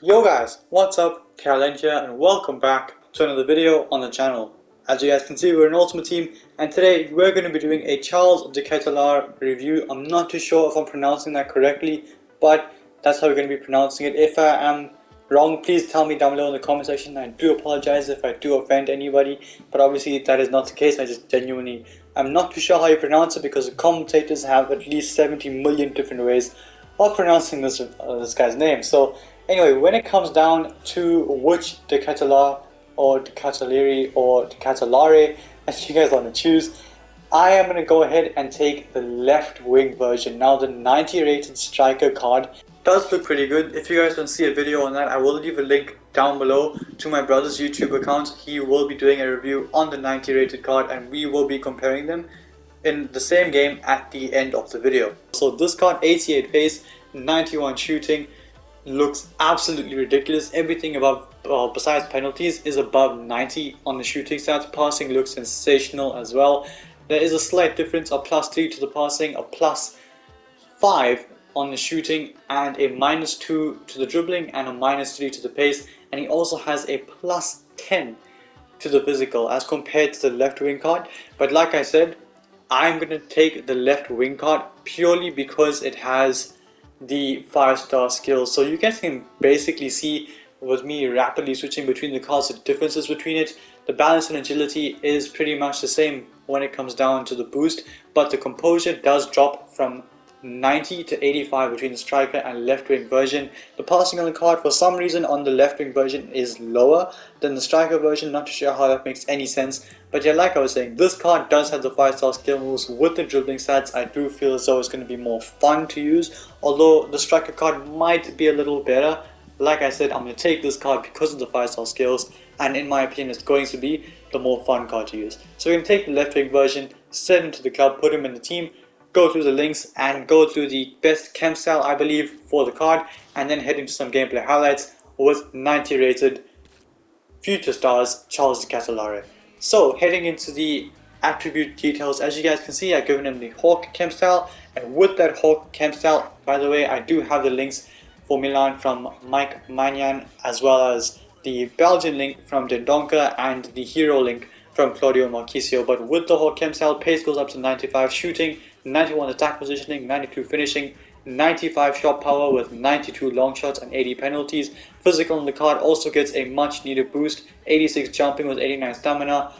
Yo guys, what's up? Ketelaere here and welcome back to another video on the channel. As you guys can see, we're an Ultimate Team and today we're going to be doing a Charles de Ketelaere review. I'm not too sure if I'm pronouncing that correctly, but that's how we're going to be pronouncing it. If I am wrong, please tell me down below in the comment section. I do apologize if I do offend anybody, but obviously that is not the case. I just genuinely, I'm not too sure how you pronounce it because the commentators have at least 70 million different ways of pronouncing this guy's name. So anyway, when it comes down to which de Ketelaere or de Ketelaere or de Ketelaere, as you guys want to choose, I am going to go ahead and take the left wing version. Now the 90 rated striker card does look pretty good. If you guys don't see a video on that, I will leave a link down below to my brother's YouTube account. He will be doing a review on the 90 rated card and we will be comparing them in the same game at the end of the video. So this card, 88 pace, 91 shooting, looks absolutely ridiculous. Everything above, besides penalties, is above 90 on the shooting stats. Passing looks sensational as well. There is a slight difference, a +3 to the passing, a +5 on the shooting, and a -2 to the dribbling, and a -3 to the pace. And he also has a +10 to the physical as compared to the left wing card. But like I said, I'm going to take the left wing card purely because it has the 5-star skills. So you guys can basically see with me rapidly switching between the cards, the differences between it. The balance and agility is pretty much the same when it comes down to the boost, but the composure does drop from 90 to 85 between the striker and left wing version. The passing on the card for some reason on the left wing version is lower than the striker version. Not too sure how that makes any sense, but yeah, like I was saying, this card does have the 5-star skill moves with the dribbling stats. I do feel as though it's going to be more fun to use, although the striker card might be a little better. Like I said, I'm going to take this card because of the 5-star skills, and in my opinion it's going to be the more fun card to use. So we're going to take the left wing version, send him to the club, put him in the team, go through the links and go through the best chem style I believe for the card, and then head into some gameplay highlights with 90 rated future stars Charles de Ketelaere. So heading into the attribute details, as you guys can see, I've given him the Hawk chem style, and with that Hawk chem style, by the way, I do have the links for Milan from Mike Magnan, as well as the Belgian link from Dendonka and the Hero link from Claudio Marchisio. But with the Hawk chem style, pace goes up to 95 shooting, 91 attack positioning, 92 finishing, 95 shot power with 92 long shots and 80 penalties. Physical on the card also gets a much needed boost, 86 jumping with 89 stamina,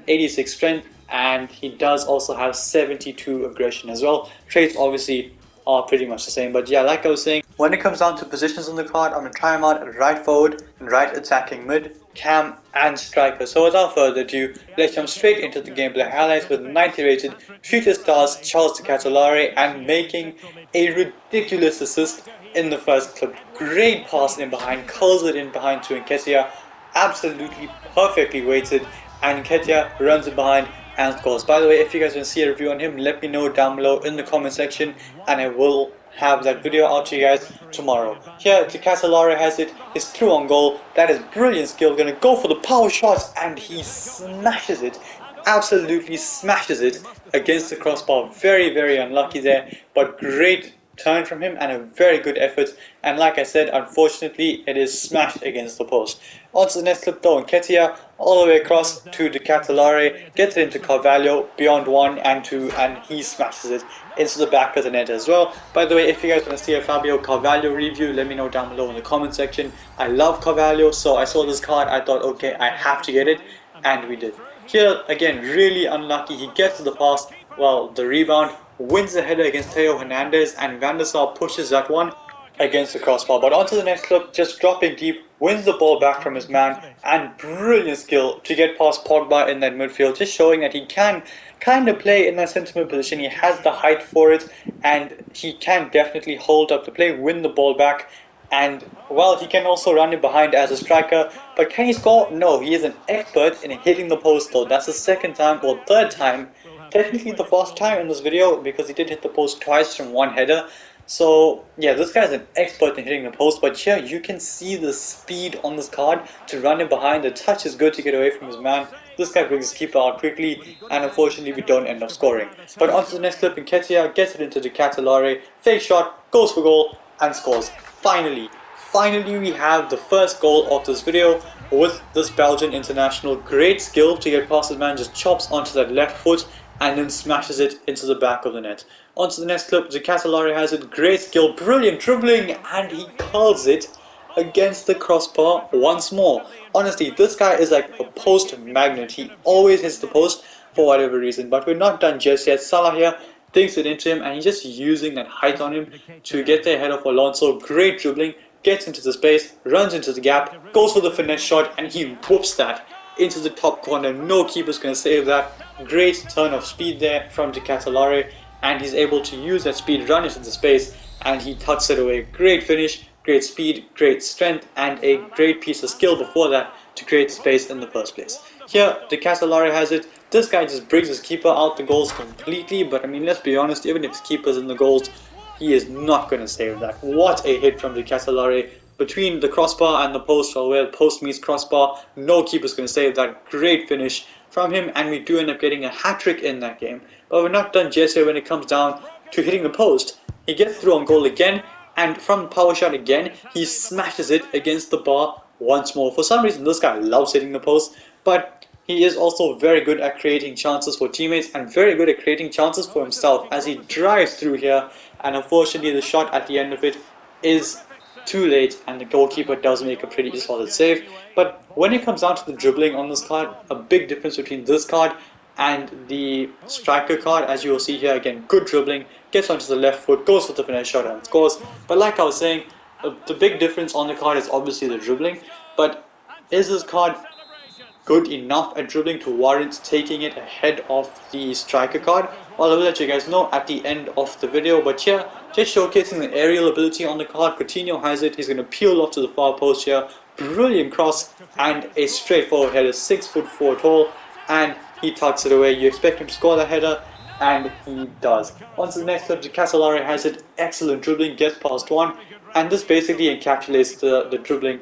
86 strength, and he does also have 72 aggression as well. Traits obviously are pretty much the same, but yeah, like I was saying, when it comes down to positions on the card, I'm going to try him out at right forward, right attacking mid, cam and striker. So without further ado, let's jump straight into the gameplay highlights with 90 rated future stars Charles de Ketelaere and making a ridiculous assist in the first clip. Great pass in behind, curls it in behind to Nketiah, absolutely perfectly weighted, and Nketiah runs it behind and scores. By the way, if you guys want to see a review on him, let me know down below in the comment section and I will have that video out to you guys tomorrow. Here, de Ketelaere has it, is through on goal. That is brilliant skill, gonna go for the power shots and he smashes it, absolutely smashes it against the crossbar. Very, very unlucky there, but great turn from him and a very good effort, and like I said, unfortunately it is smashed against the post. On to the next clip though, Nketiah all the way across to de Ketelaere, gets it into Carvalho beyond 1 and 2, and he smashes it into the back of the net as well. By the way, if you guys want to see a Fabio Carvalho review, let me know down below in the comment section. I love Carvalho, so I saw this card, I thought okay, I have to get it, and we did. Here again, really unlucky, he gets to the pass, well, the rebound, wins the header against Theo Hernandez, and Van der Sar pushes that one against the crossbar. But onto the next clip, just dropping deep, wins the ball back from his man, and brilliant skill to get past Pogba in that midfield, just showing that he can kind of play in that centre mid position. He has the height for it, and he can definitely hold up the play, win the ball back, and well, he can also run it behind as a striker. But can he score? No, he is an expert in hitting the post though. That's the second time, or third time, technically the first time in this video, because he did hit the post twice from one header. So yeah, this guy's an expert in hitting the post, but here you can see the speed on this card to run it behind. The touch is good to get away from his man. This guy brings his keeper out quickly, and unfortunately we don't end up scoring. But onto the next clip, Nketiah gets it into de Ketelaere, fake shot, goes for goal, and scores. Finally, finally we have the first goal of this video with this Belgian international. Great skill to get past his man, just chops onto that left foot and then smashes it into the back of the net. Onto the next clip, Ketelaere has it, great skill, brilliant dribbling, and he curls it against the crossbar once more. Honestly, this guy is like a post magnet. He always hits the post for whatever reason, but we're not done just yet. Salah here takes it into him and he's just using that height on him to get the head of Alonso. Great dribbling, gets into the space, runs into the gap, goes for the finesse shot, and he whoops that into the top corner. No keeper's going to save that. Great turn of speed there from Ketelaere, and he's able to use that speed, run into the space, and he tucks it away. Great finish, great speed, great strength, and a great piece of skill before that to create space in the first place. Here, Ketelaere has it. This guy just brings his keeper out the goals completely, but I mean, let's be honest, even if his keeper's in the goals, he is not going to save that. What a hit from Ketelaere between the crossbar and the post, or where the post meets crossbar. No keeper's going to save that. Great finish from him, and we do end up getting a hat-trick in that game. But we're not done just here when it comes down to hitting the post. He gets through on goal again, and from the power shot again, he smashes it against the bar once more. For some reason, this guy loves hitting the post, but he is also very good at creating chances for teammates and very good at creating chances for himself as he drives through here, and unfortunately the shot at the end of it is too late and the goalkeeper does make a pretty solid save. But when it comes down to the dribbling on this card, a big difference between this card and the striker card, as you will see here, again, good dribbling, gets onto the left foot, goes for the finesse shot and scores. But like I was saying, the big difference on the card is obviously the dribbling, but is this card good enough at dribbling to warrant taking it ahead of the striker card? Well, I will let you guys know at the end of the video, but here, just showcasing the aerial ability on the card. Coutinho has it, he's going to peel off to the far post here, brilliant cross and a straightforward header, 6'4" tall, and he tucks it away. You expect him to score that header, and he does. On to the next clip, Ketelaere has it, excellent dribbling, gets past one, and this basically encapsulates the dribbling,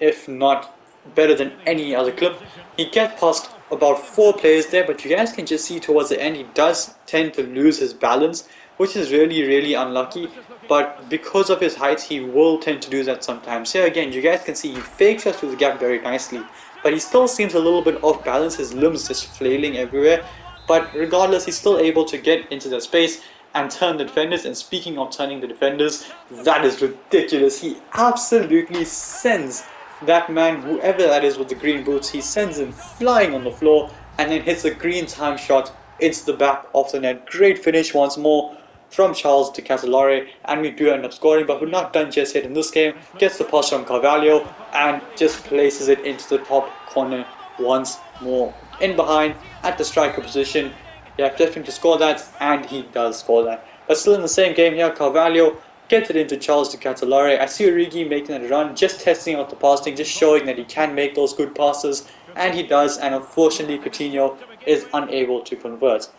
if not better than any other clip. He gets past about 4 players there, but you guys can just see towards the end he does tend to lose his balance, which is really unlucky, but because of his height he will tend to do that sometimes. Here again, you guys can see he fakes us through the gap very nicely, but he still seems a little bit off balance, his limbs just flailing everywhere, but regardless he's still able to get into that space and turn the defenders. And speaking of turning the defenders, that is ridiculous. He absolutely sends that man, whoever that is with the green boots, he sends him flying on the floor and then hits a green time shot into the back of the net. Great finish once more from Charles Ketelaere, and we do end up scoring, but we're not done just yet in this game. Gets the pass from Carvalho and just places it into the top corner once more. In behind at the striker position, you expect him to score that, and he does score that. But still in the same game here, Carvalho gets it into Charles Ketelaere. I see Origi making that run, just testing out the passing, just showing that he can make those good passes, and he does, and unfortunately Coutinho is unable to convert.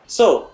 So,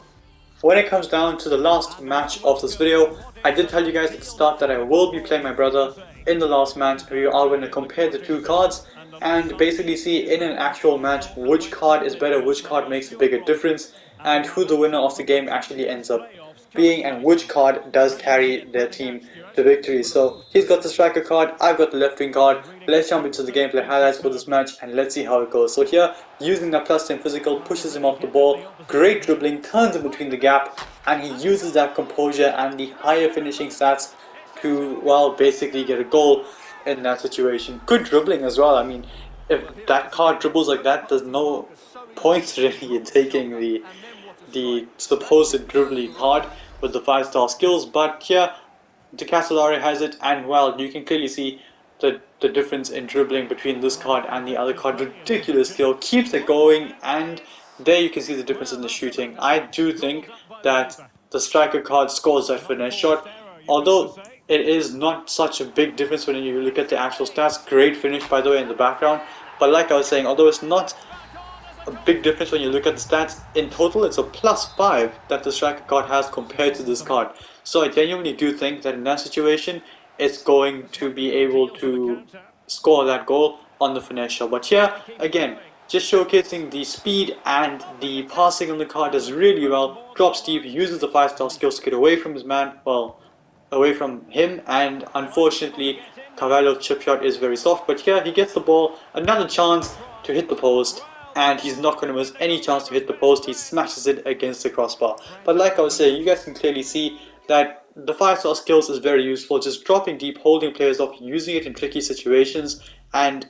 when it comes down to the last match of this video, I did tell you guys at the start that I will be playing my brother in the last match. We are going to compare the two cards and basically see in an actual match which card is better, which card makes a bigger difference, and who the winner of the game actually ends up being, and which card does carry their team to victory. So he's got the striker card, I've got the left wing card. Let's jump into the gameplay highlights for this match and let's see how it goes. So here, using that +10 physical, pushes him off the ball, great dribbling, turns him between the gap, and he uses that composure and the higher finishing stats to, well, basically get a goal in that situation. Good dribbling as well. I mean, if that card dribbles like that, there's no point really in taking the supposed dribbling card with the 5-star skills. But here, Ketelaere has it, and well, you can clearly see the difference in dribbling between this card and the other card. Ridiculous skill, keeps it going, and there you can see the difference in the shooting. I do think that the striker card scores that finesse shot, although it is not such a big difference when you look at the actual stats. Great finish, by the way, in the background. But like I was saying, although it's not a big difference when you look at the stats, in total it's a +5 that the striker card has compared to this card. So I genuinely do think that in that situation it's going to be able to score that goal on the finesse shot. But here again, just showcasing the speed and the passing on the card does really well. Drops deep, uses the 5-star skills to get away from his man, well, away from him, and unfortunately Carvalho's chip shot is very soft, but here he gets the ball, another chance to hit the post, and he's not going to miss any chance to hit the post. He smashes it against the crossbar. But like I was saying, you guys can clearly see that the 5-star skills is very useful, just dropping deep, holding players off, using it in tricky situations, and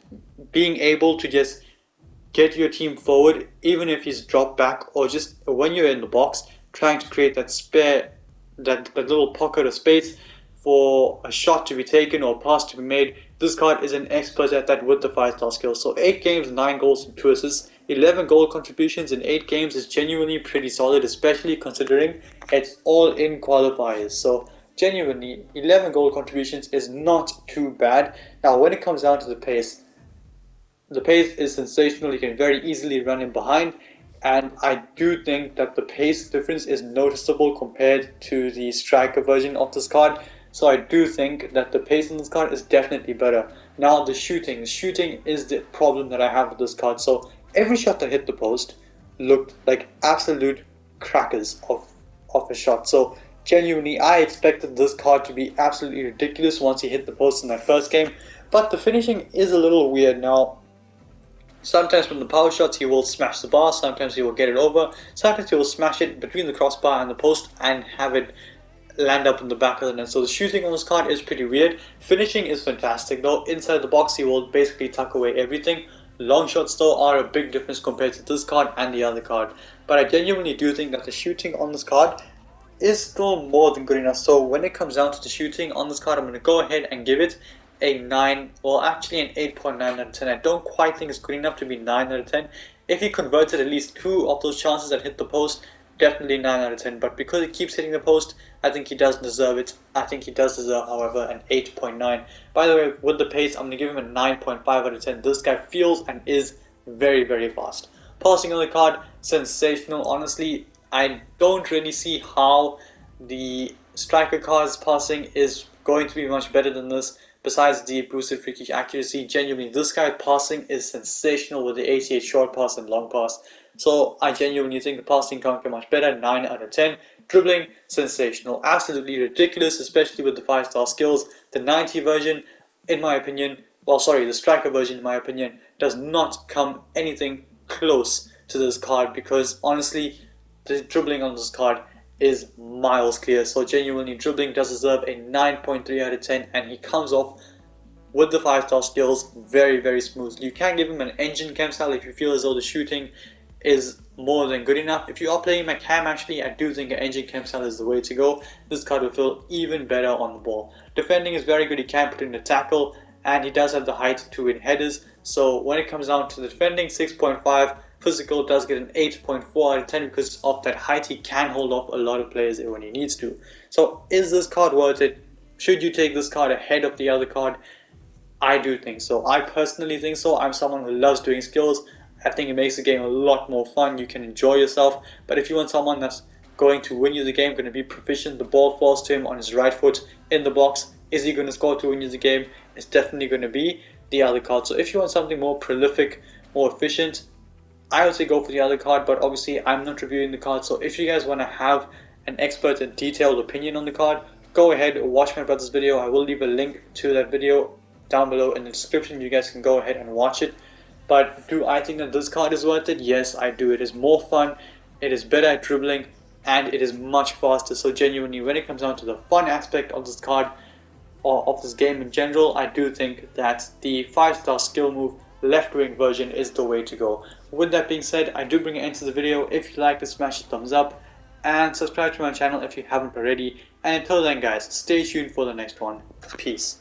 being able to just get your team forward even if he's dropped back, or just when you're in the box trying to create that spare, that little pocket of space for a shot to be taken or a pass to be made. This card is an expert at that with the 5-star skill. So 8 games, 9 goals and 2 assists, 11 goal contributions in 8 games is genuinely pretty solid, especially considering it's all in qualifiers. So genuinely 11 goal contributions is not too bad. Now when it comes down to the pace is sensational. You can very easily run in behind, and I do think that the pace difference is noticeable compared to the striker version of this card. So I do think that the pace in this card is definitely better. Now the shooting is the problem that I have with this card. So every shot that hit the post looked like absolute crackers of a shot. So genuinely I expected this card to be absolutely ridiculous once he hit the post in that first game. But the finishing is a little weird. Now sometimes from the power shots he will smash the bar, sometimes he will get it over, sometimes he will smash it between the crossbar and the post and have it land up in the back of the net. So the shooting on this card is pretty weird. Finishing is fantastic though. Inside the box he will basically tuck away everything. Long shots though are a big difference compared to this card and the other card. But I genuinely do think that the shooting on this card is still more than good enough. So when it comes down to the shooting on this card, I'm going to go ahead and give it a 9, well actually an 8.9 out of 10. I don't quite think it's good enough to be 9 out of 10. If he converted at least 2 of those chances that hit the post, definitely 9 out of 10. But because he keeps hitting the post, I think he does deserve it. I think he does deserve, however, an 8.9. By the way, with the pace, I'm going to give him a 9.5 out of 10. This guy feels and is very, very fast. Passing on the card, sensational. Honestly, I don't really see how the striker card's passing is going to be much better than this. Besides the boosted free kick accuracy, genuinely this guy's passing is sensational with the 88 short pass and long pass. So I genuinely think the passing can't get much better. 9 out of 10. Dribbling, sensational. Absolutely ridiculous, especially with the 5-star skills. The 90 version, in my opinion, the striker version, in my opinion, does not come anything close to this card, because honestly, the dribbling on this card is miles clear. So genuinely, dribbling does deserve a 9.3 out of 10, and he comes off with the 5-star skills very, very smoothly. You can give him an engine chem style if you feel as though the shooting is more than good enough. If you are playing McCam, actually I do think an engine chem style is the way to go. This card will feel even better on the ball. Defending is very good. He can put in the tackle, and he does have the height to win headers. So when it comes down to the defending, 6.5. Physical does get an 8.4 out of 10 because of that height. He can hold off a lot of players when he needs to. So is this card worth it? Should you take this card ahead of the other card? I do think so. I personally think so. I'm someone who loves doing skills. I think it makes the game a lot more fun. You can enjoy yourself. But if you want someone that's going to win you the game, going to be proficient, the ball falls to him on his right foot in the box, is he going to score to win you the game? It's definitely going to be the other card. So if you want something more prolific, more efficient, I would say go for the other card, but obviously I'm not reviewing the card. So if you guys want to have an expert and detailed opinion on the card, go ahead and watch my brother's video. I will leave a link to that video down below in the description. You guys can go ahead and watch it. But do I think that this card is worth it? Yes, I do. It is more fun, it is better at dribbling, and it is much faster. So genuinely, when it comes down to the fun aspect of this card, or of this game in general, I do think that the 5-star skill move left wing version is the way to go. With that being said, I do bring an end to the video. If you like it, smash the thumbs up and subscribe to my channel if you haven't already. And until then guys, stay tuned for the next one. Peace.